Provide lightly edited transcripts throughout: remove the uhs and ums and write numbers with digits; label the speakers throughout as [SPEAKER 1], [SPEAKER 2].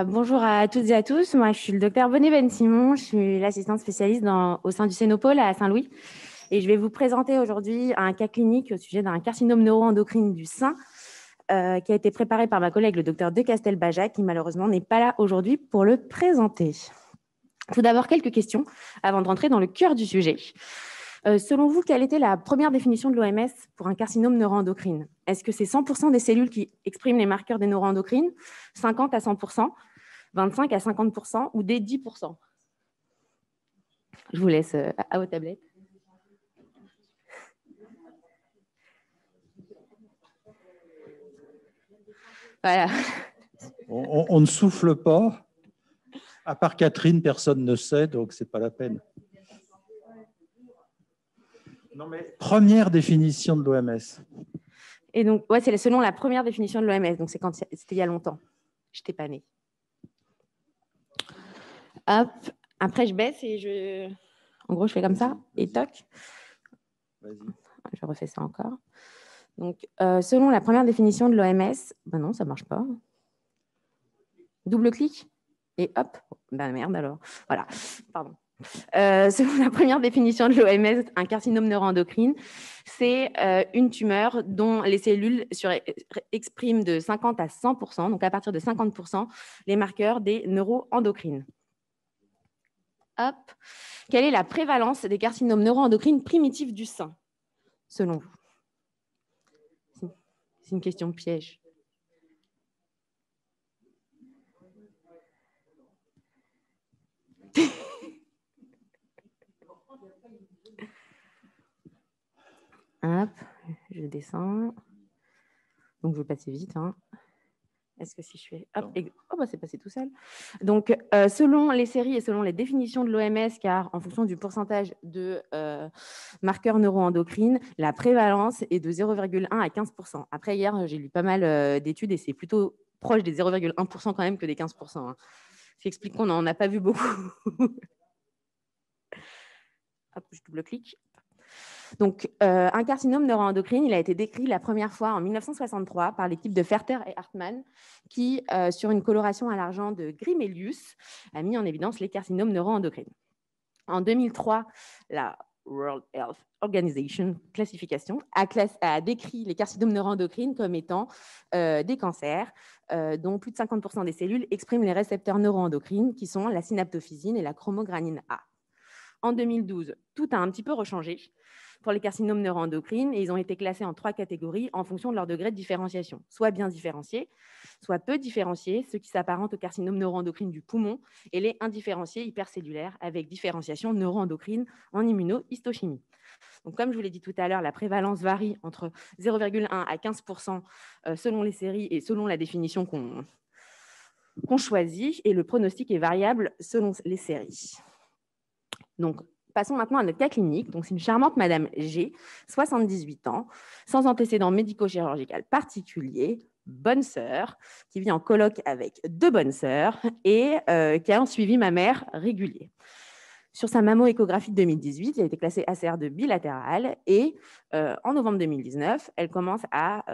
[SPEAKER 1] Bonjour à toutes et à tous. Moi, je suis le docteur Bonnet Ben-Simon. Je suis l'assistante spécialiste au sein du Cénopole à Saint-Louis. Et je vais vous présenter aujourd'hui un cas clinique au sujet d'un carcinome neuroendocrine du sein qui a été préparé par ma collègue, le docteur De Castel-Bajac, qui malheureusement n'est pas là aujourd'hui pour le présenter. Tout d'abord, quelques questions avant de rentrer dans le cœur du sujet. Selon vous, quelle était la première définition de l'OMS pour un carcinome neuroendocrine? Est-ce que c'est 100% des cellules qui expriment les marqueurs des neuroendocrines, 50 à 100%, 25 à 50% ou des 10%? Je vous laisse à vos tablettes. Voilà.
[SPEAKER 2] On ne souffle pas. À part Catherine, personne ne sait, donc ce n'est pas la peine. Non, mais première définition de l'OMS.
[SPEAKER 1] Et donc, ouais, c'est selon la première définition de l'OMS, donc c'était il y a longtemps. Je n'étais pas née. Hop. Après, je baisse et en gros, je fais comme ça et toc.
[SPEAKER 2] Vas-y.
[SPEAKER 1] Je refais ça encore. Donc, selon la première définition de l'OMS, ben non, ça ne marche pas. Double clic et hop. Ben merde alors. Voilà. Pardon. Selon la première définition de l'OMS, un carcinome neuroendocrine, c'est une tumeur dont les cellules expriment de 50 à 100%, donc à partir de 50%, les marqueurs des neuroendocrines. Hop. Quelle est la prévalence des carcinomes neuroendocrines primitifs du sein, selon vous? C'est une question piège. Hop, je descends. Donc, je vais passer vite. Est-ce que si je fais... Hop, c'est passé tout seul. Donc, selon les séries et selon les définitions de l'OMS, car en fonction du pourcentage de marqueurs neuroendocrines, la prévalence est de 0,1 à 15%. Après, hier, j'ai lu pas mal d'études et c'est plutôt proche des 0,1% quand même que des 15%. Ce qui explique qu'on n'en a pas vu beaucoup. Hop, je double-clique. Donc, un carcinome neuroendocrine, il a été décrit la première fois en 1963 par l'équipe de Ferter et Hartmann, qui, sur une coloration à l'argent de Grimelius, a mis en évidence les carcinomes neuroendocrines. En 2003, la World Health Organization classification a décrit les carcinomes neuroendocrines comme étant des cancers dont plus de 50% des cellules expriment les récepteurs neuroendocrines qui sont la synaptophysine et la chromogranine A. En 2012, tout a un petit peu rechangé pour les carcinomes neuroendocrines et ils ont été classés en 3 catégories en fonction de leur degré de différenciation, soit bien différenciés, soit peu différenciés, ceux qui s'apparentent aux carcinomes neuroendocrines du poumon, et les indifférenciés hypercellulaires avec différenciation neuroendocrine en immunohistochimie. Donc, comme je vous l'ai dit tout à l'heure, la prévalence varie entre 0,1 à 15% selon les séries et selon la définition qu'on choisit, et le pronostic est variable selon les séries. Donc, passons maintenant à notre cas clinique. Donc, c'est une charmante Madame G, 78 ans, sans antécédent médico-chirurgical particulier, bonne sœur, qui vit en coloc avec 2 bonnes sœurs et qui a un suivi mammaire régulier. Sur sa mammo-échographie de 2018, elle a été classée ACR2 bilatérale et en novembre 2019, elle commence à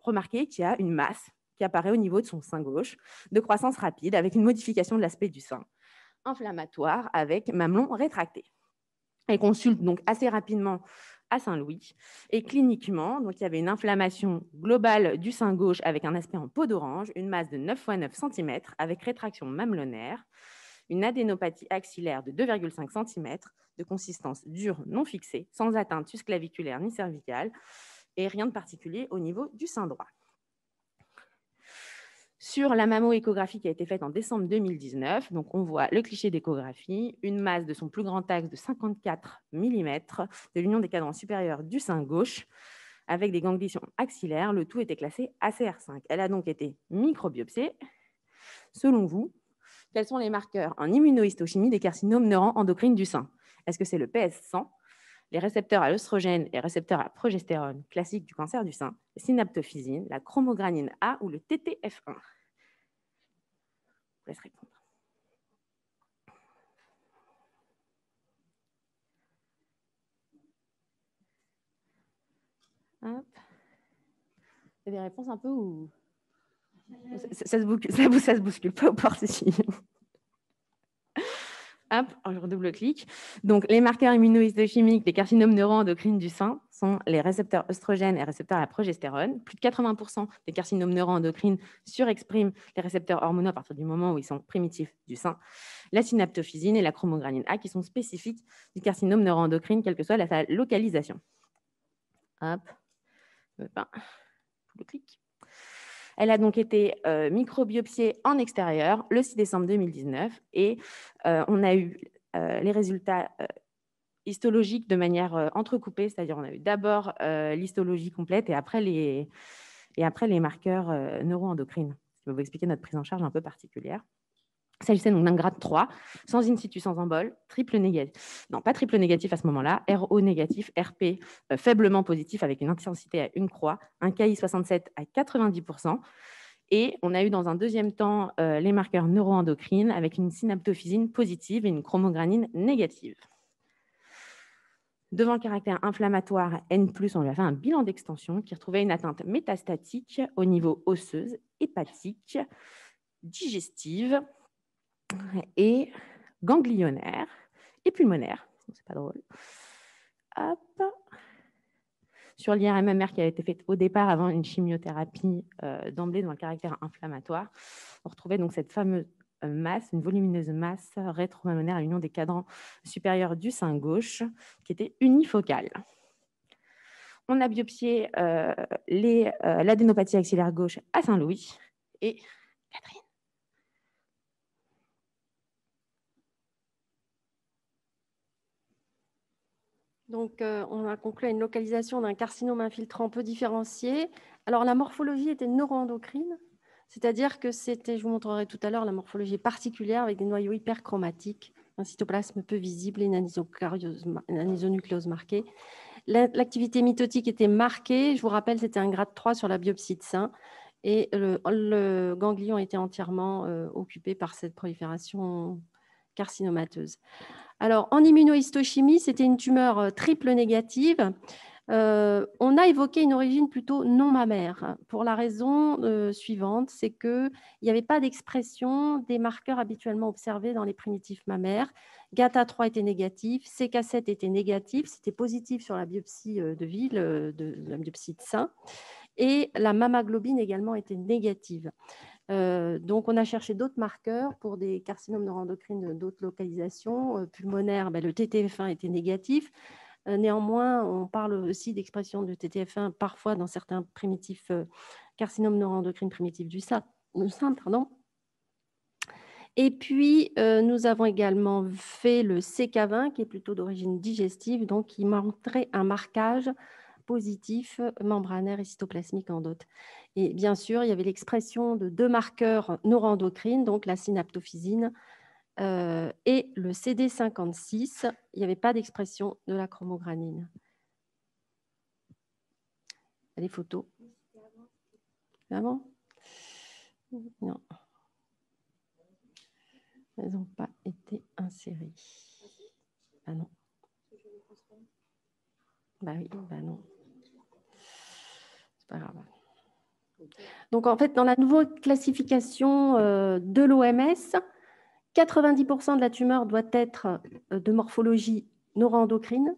[SPEAKER 1] remarquer qu'il y a une masse qui apparaît au niveau de son sein gauche, de croissance rapide avec une modification de l'aspect du sein, inflammatoire avec mamelon rétracté. Elle consulte donc assez rapidement à Saint-Louis et cliniquement, donc il y avait une inflammation globale du sein gauche avec un aspect en peau d'orange, une masse de 9 x 9 cm avec rétraction mamelonnaire, une adénopathie axillaire de 2,5 cm de consistance dure non fixée, sans atteinte susclaviculaire ni cervicale et rien de particulier au niveau du sein droit. Sur la mammo-échographie qui a été faite en décembre 2019, donc on voit le cliché d'échographie, une masse de son plus grand axe de 54 mm de l'union des cadrans supérieurs du sein gauche avec des ganglions axillaires. Le tout était classé ACR5. Elle a donc été microbiopsiée. Selon vous, quels sont les marqueurs en immunohistochimie des carcinomes neuroendocrines du sein? Est-ce que c'est le PS100, les récepteurs à œstrogène et récepteurs à progestérone classiques du cancer du sein, la synaptophysine, la chromogranine A ou le TTF1? Je vous laisse répondre. Hop. Il y a des réponses un peu où ça se bouscule pas au porte ici. Hop, je redouble-clic. Donc, les marqueurs immunohistochimiques des carcinomes neuroendocrines du sein sont les récepteurs œstrogènes et récepteurs à la progestérone. Plus de 80% des carcinomes neuroendocrines surexpriment les récepteurs hormonaux à partir du moment où ils sont primitifs du sein. La synaptophysine et la chromogranine A qui sont spécifiques du carcinome neuroendocrine, quelle que soit sa localisation. Hop, double-clic. Elle a donc été microbiopsiée en extérieur le 6 décembre 2019 et on a eu les résultats histologiques de manière entrecoupée, c'est-à-dire on a eu d'abord l'histologie complète et après les marqueurs neuroendocrines. Je vais vous expliquer notre prise en charge un peu particulière. Il s'agissait donc d'un grade 3, sans in situ, sans embole, triple négatif. Non, pas triple négatif à ce moment-là, RO négatif, RP faiblement positif avec une intensité à 1 croix, un KI 67 à 90%. Et on a eu dans un deuxième temps les marqueurs neuroendocrines avec une synaptophysine positive et une chromogranine négative. Devant le caractère inflammatoire N+, on lui a fait un bilan d'extension qui retrouvait une atteinte métastatique au niveau osseuse, hépatique, digestive et ganglionnaire et pulmonaire. C'est pas drôle. Hop. Sur l'IRMMR qui a été faite au départ avant une chimiothérapie d'emblée dans le caractère inflammatoire, on retrouvait donc cette fameuse masse, une volumineuse masse rétro-mammaire à l'union des cadrans supérieurs du sein gauche qui était unifocale. On a biopsié l'adénopathie axillaire gauche à Saint-Louis et Catherine.
[SPEAKER 3] Donc, on a conclu à une localisation d'un carcinome infiltrant peu différencié. Alors, la morphologie était neuroendocrine, c'est-à-dire que c'était, je vous montrerai tout à l'heure, la morphologie particulière avec des noyaux hyperchromatiques, un cytoplasme peu visible et une anisonucléose marquée. L'activité mitotique était marquée. Je vous rappelle, c'était un grade 3 sur la biopsie de sein et le ganglion était entièrement occupé par cette prolifération carcinomateuse. Alors, en immunohistochimie, c'était une tumeur triple négative. On a évoqué une origine plutôt non mammaire pour la raison suivante, c'est qu'il n'y avait pas d'expression des marqueurs habituellement observés dans les primitifs mammaires. GATA3 était négatif, CK7 était négatif, c'était positif sur la biopsie de ville, de la biopsie de sein, et la mammaglobine également était négative. Donc, on a cherché d'autres marqueurs pour des carcinomes neuroendocrines d'autres localisations. Pulmonaires, le TTF1 était négatif. Néanmoins, on parle aussi d'expression de TTF1 parfois dans certains primitifs carcinomes neuroendocrines primitifs du sein. Et puis, nous avons également fait le CK20, qui est plutôt d'origine digestive, donc qui montrait un marquage positif membranaire et cytoplasmique en dot. Et bien sûr, il y avait l'expression de deux marqueurs neuroendocrines, donc la synaptophysine et le CD56. Il n'y avait pas d'expression de la chromogranine. Il y a des photos. Avant ? Non. Elles n'ont pas été insérées. Ah non. Bah oui, bah non. C'est pas grave. Donc, en fait, dans la nouvelle classification de l'OMS, 90% de la tumeur doit être de morphologie neuroendocrine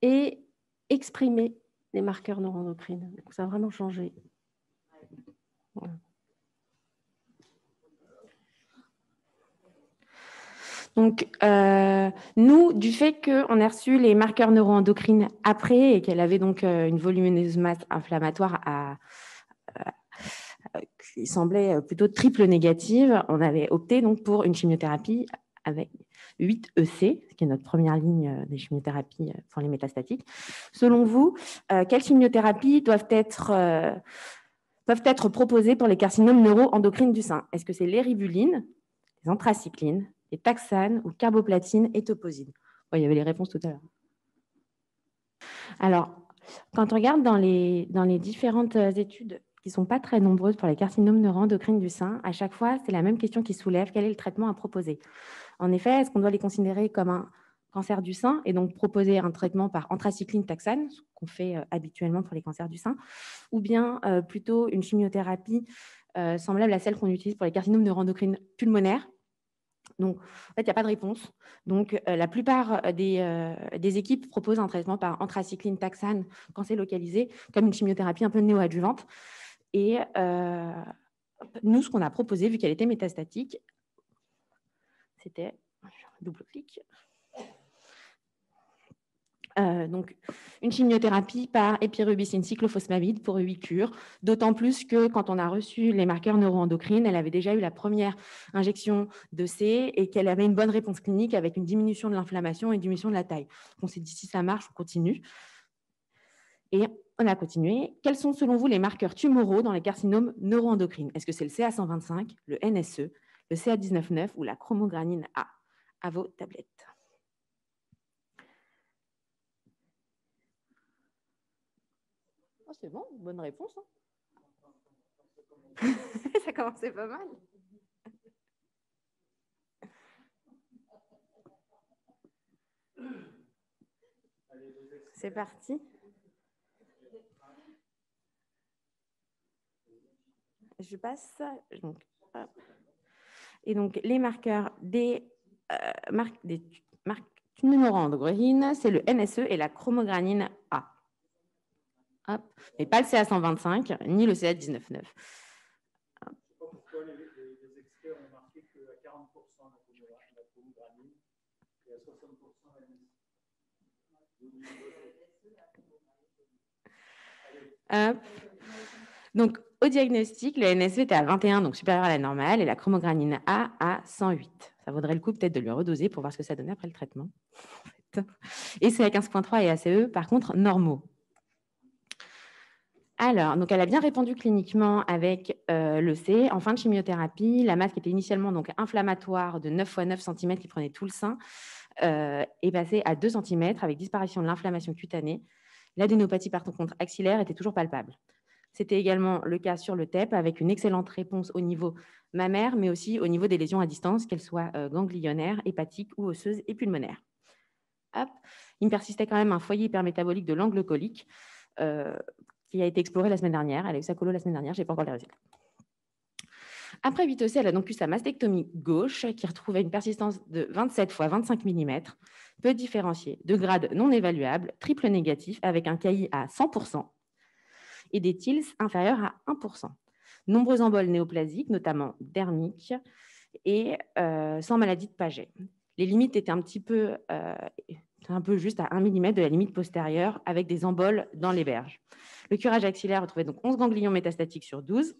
[SPEAKER 3] et exprimer les marqueurs neuroendocrines. Donc, ça a vraiment changé. Voilà.
[SPEAKER 1] Donc, nous, du fait qu'on a reçu les marqueurs neuroendocrines après et qu'elle avait donc une volumineuse masse inflammatoire qui semblait plutôt triple négative, on avait opté donc pour une chimiothérapie avec 8 EC, qui est notre première ligne des chimiothérapies pour les métastatiques. Selon vous, quelles chimiothérapies doivent être proposées pour les carcinomes neuroendocrines du sein? Est-ce que c'est l'éribulline, les anthracyclines, les taxanes ou carboplatine et toposide? Il y avait les réponses tout à l'heure. Alors, quand on regarde dans les différentes études qui ne sont pas très nombreuses pour les carcinomes neuroendocrines du sein, à chaque fois, c'est la même question qui soulève: quel est le traitement à proposer? En effet, est-ce qu'on doit les considérer comme un cancer du sein et donc proposer un traitement par anthracycline taxane, ce qu'on fait habituellement pour les cancers du sein, ou bien plutôt une chimiothérapie semblable à celle qu'on utilise pour les carcinomes neuroendocrines pulmonaires. Donc, en fait, il n'y a pas de réponse. Donc, la plupart des équipes proposent un traitement par anthracycline taxane quand c'est localisé, comme une chimiothérapie un peu néoadjuvante. Et nous, ce qu'on a proposé, vu qu'elle était métastatique, c'était double clic. Donc, une chimiothérapie par épirubicine cyclophosphamide pour 8 cures, d'autant plus que quand on a reçu les marqueurs neuroendocrines, elle avait déjà eu la première injection de C et qu'elle avait une bonne réponse clinique avec une diminution de l'inflammation et une diminution de la taille. Donc, on s'est dit, si ça marche, on continue. Et on a continué. Quels sont, selon vous, les marqueurs tumoraux dans les carcinomes neuroendocrines? Est-ce que c'est le CA125, le NSE, le CA199 ou la chromogranine A? À vos tablettes. Oh, c'est bon, bonne réponse. Hein. Ça commençait pas mal. C'est parti. Je passe. Donc, et donc, les marqueurs des neuroendocrines, c'est le NSE et la chromogranine A. Hop. Mais pas le CA125, ni le CA199.
[SPEAKER 2] Pourquoi les experts ont marqué qu'à 40% la chromogranine et à 60% la NSE.
[SPEAKER 1] Donc, au diagnostic, le NSE était à 21, donc supérieur à la normale, et la chromogranine A à 108. Ça vaudrait le coup peut-être de lui redoser pour voir ce que ça donnait après le traitement. Et c'est à 15,3 et ACE, par contre, normaux. Alors, donc elle a bien répondu cliniquement avec le C. En fin de chimiothérapie, la masse qui était initialement donc inflammatoire de 9 x 9 cm qui prenait tout le sein est passée à 2 cm avec disparition de l'inflammation cutanée. L'adénopathie par contre axillaire était toujours palpable. C'était également le cas sur le TEP avec une excellente réponse au niveau mammaire, mais aussi au niveau des lésions à distance, qu'elles soient ganglionnaires, hépatiques ou osseuses et pulmonaires. Hop. Il me persistait quand même un foyer hypermétabolique de l'angle colique qui a été exploré la semaine dernière. Elle a eu sa colo la semaine dernière, je n'ai pas encore les résultats. Après 8EC, elle a donc eu sa mastectomie gauche qui retrouvait une persistance de 27 x 25 mm, peu différenciée, de grade non évaluable, triple négatif avec un KI à 100% et des TILS inférieurs à 1%. Nombreux emboles néoplasiques, notamment dermiques, et sans maladie de Paget. Les limites étaient un peu juste à 1 mm de la limite postérieure avec des emboles dans les berges. Le curage axillaire retrouvait donc 11 ganglions métastatiques sur 12.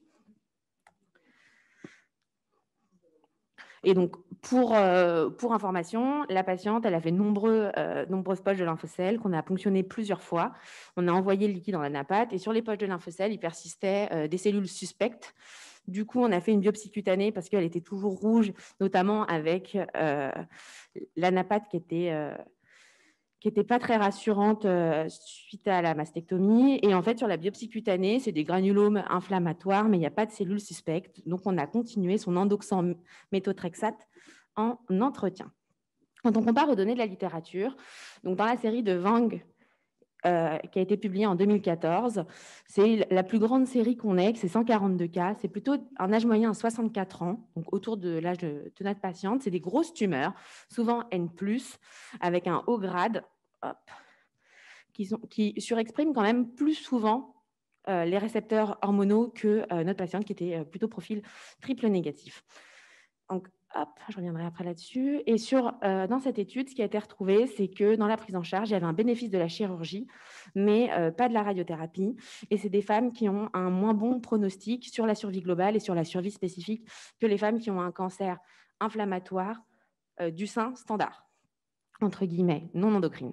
[SPEAKER 1] Et donc, pour information, la patiente, elle a fait nombreuses poches de lymphocèles qu'on a ponctionnées plusieurs fois. On a envoyé le liquide dans la napate et sur les poches de lymphocèles, il persistait des cellules suspectes. Du coup, on a fait une biopsie cutanée parce qu'elle était toujours rouge, notamment avec la napate qui était pas très rassurante suite à la mastectomie. Et en fait, sur la biopsie cutanée, c'est des granulomes inflammatoires, mais il n'y a pas de cellules suspectes. Donc, on a continué son endoxan méthotrexate en entretien. Quand on compare aux données de la littérature, donc dans la série de Wang, qui a été publiée en 2014, c'est la plus grande série qu'on ait, c'est 142 cas. C'est plutôt un âge moyen à 64 ans, donc autour de l'âge de notre patiente. C'est des grosses tumeurs, souvent N+, avec un haut grade, qui surexpriment quand même plus souvent les récepteurs hormonaux que notre patiente qui était plutôt profil triple négatif. Donc, hop, je reviendrai après là-dessus. Et dans cette étude, ce qui a été retrouvé, c'est que dans la prise en charge, il y avait un bénéfice de la chirurgie, mais pas de la radiothérapie. Et c'est des femmes qui ont un moins bon pronostic sur la survie globale et sur la survie spécifique que les femmes qui ont un cancer inflammatoire du sein standard, entre guillemets, non endocrine.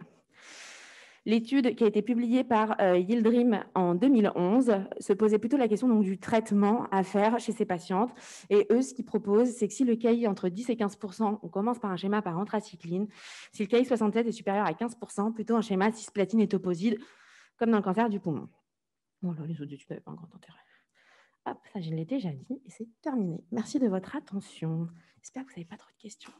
[SPEAKER 1] L'étude qui a été publiée par Yildirim en 2011 se posait plutôt la question donc, du traitement à faire chez ces patientes. Et eux, ce qu'ils proposent, c'est que si le KI entre 10 et 15%, on commence par un schéma par anthracycline. Si le KI 67 est supérieur à 15%, plutôt un schéma cisplatine et toposide, comme dans le cancer du poumon. Bon, là, les autres études n'avaient pas un grand intérêt. Hop, ça, je l'ai déjà dit et c'est terminé. Merci de votre attention. J'espère que vous n'avez pas trop de questions.